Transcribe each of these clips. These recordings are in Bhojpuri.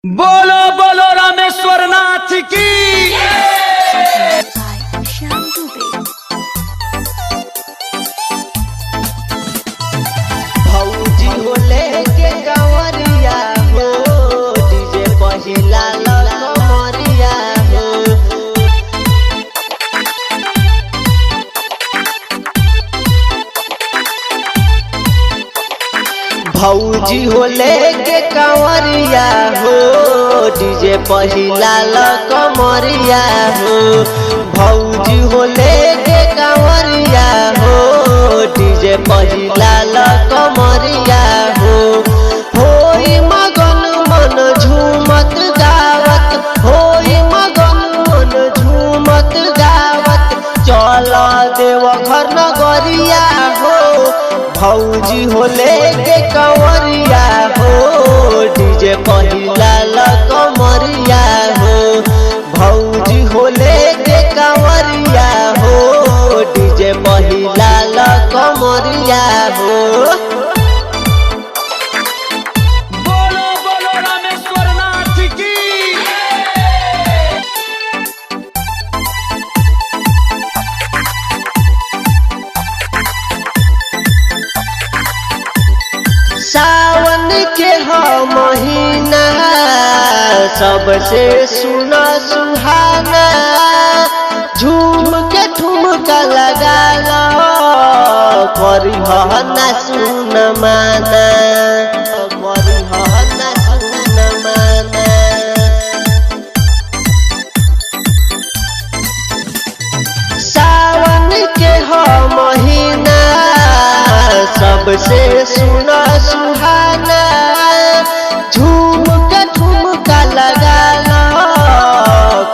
बोलो बोलो रामेश्वर नाथ की। भौजी हो लेके कंवरिया हो, डीजे पहिला कमरिया हो। भौजी हो लेके कंवरिया हो, डीजे पहिला कमरिया हो। भौजी हो लेके कंवरिया हो, डीजे पहिला कमरिया हो। होई मगन मन झूमत गावत, होई मगन मन झूमत गावत, चल देवघर नगरिया हो। भौजी हो लेके कंवरिया हो, डीजे पहिला कमरिया हो। भौजी हो लेके कंवरिया हो, डीजे पहिला कमरिया हो। बोलो बोलो रामेश्वर नाथ की। सावन के हो महीना, सबसे सुना सुहाना, झूम के ठुमका लगा लो, करिह ना सुन माना, करिह ना सुन माना। सावन के हो महीना, सबसे सुना सुहाना, झूम के ठुमका लगा लो,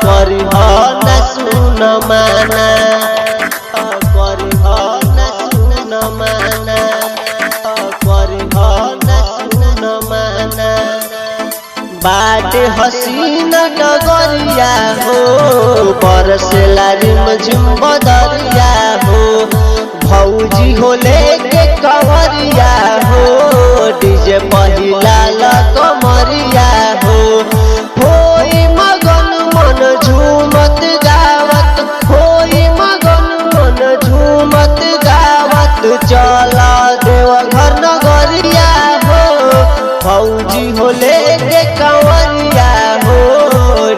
करिह ना सुन माना, करिह ना सुन माना, करिह ना सुन माना। बाट हसीना डगरिया हो, बरसेला रिमझिम बदरिया हो। भौजी हो लेके कंवरिया हो, डीजे पहिला कमरिया हो। होई मगन मन झूमत गावत, होई मगन मन झूमत गावत, चल देवघर नगरिया हो। भौजी हो लेके कंवरिया हो,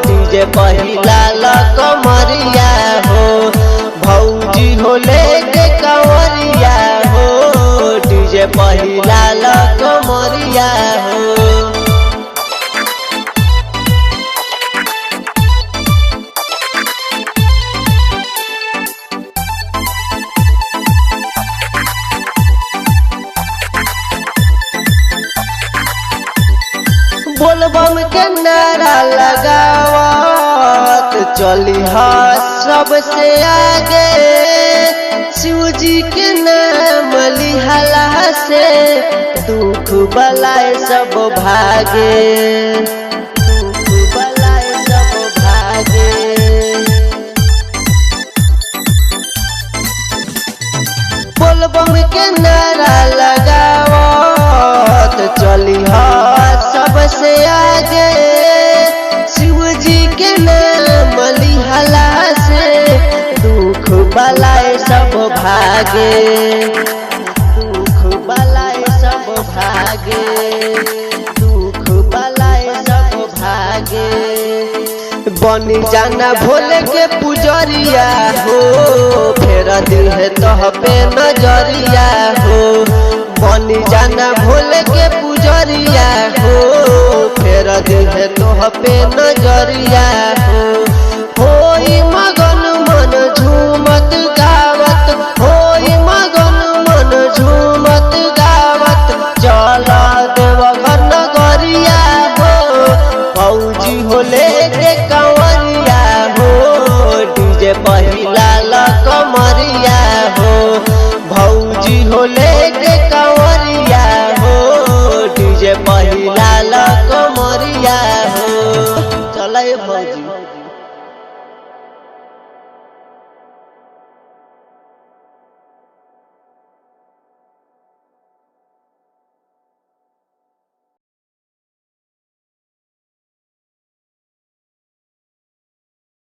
डीजे पहिला कमरिया हो। भौजी हो लेके कंवरिया हो, डीजे पहिला कमरिया हो। बोलबम के नारा लगावत, चली सबसे आगे, शिवजी के नाम लिहला से, दुख बलाए सब भागे, दुख बलाए सब भागे। बोलबम के नारा लगावत, चली सबसे आगे, शिवजी के नाम लिहला से, दुख बलाए सब भागे, दुख बलाए सब भागे, दुख बलाए सब भागे। बनी जाना भोले के पुजरिया हो, फेर दिल तह पे नजरिया हो। बनी जाना भोले के पुजरिया हो, फेर दिल तोह पे नजरिया हो। होई मगन मन झूमत गावत, होई मगन मन झूमत गावत, चल देवघर नगरिया हो। भौजी हो लेके कंवरिया हो, डीजे पहिला कमरिया हो। भौजी हो लेके कंवरिया हो, डीजे पहिला कमरिया हो। चल भौजी।